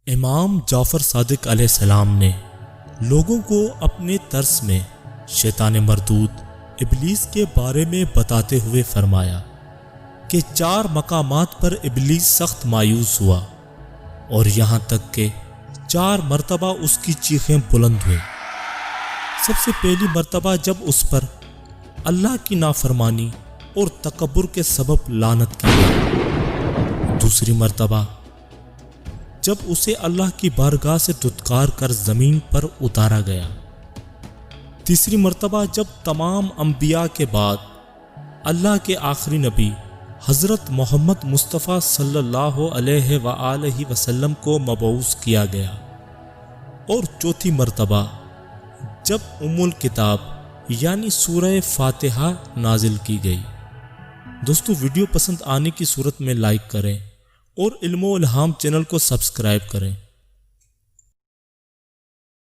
امام جعفر صادق علیہ السلام نے لوگوں کو اپنے درس میں شیطان مردود ابلیس کے بارے میں بتاتے ہوئے فرمایا کہ 4 مقامات پر ابلیس سخت مایوس ہوا اور یہاں تک کہ 4 مرتبہ اس کی چیخیں بلند ہوئیں۔ سب سے پہلی مرتبہ جب اس پر اللہ کی نافرمانی اور تکبر کے سبب لعنت کی گئی، دوسری مرتبہ جب اسے اللہ کی بارگاہ سے دھتکار کر زمین پر اتارا گیا، تیسری مرتبہ جب تمام انبیاء کے بعد اللہ کے آخری نبی حضرت محمد مصطفیٰ صلی اللہ علیہ وآلہ وسلم کو مبعوث کیا گیا، اور چوتھی مرتبہ جب الکتاب یعنی سورہ فاتحہ نازل کی گئی۔ دوستو، ویڈیو پسند آنے کی صورت میں لائک کریں اور علم و الہام چینل کو سبسکرائب کریں۔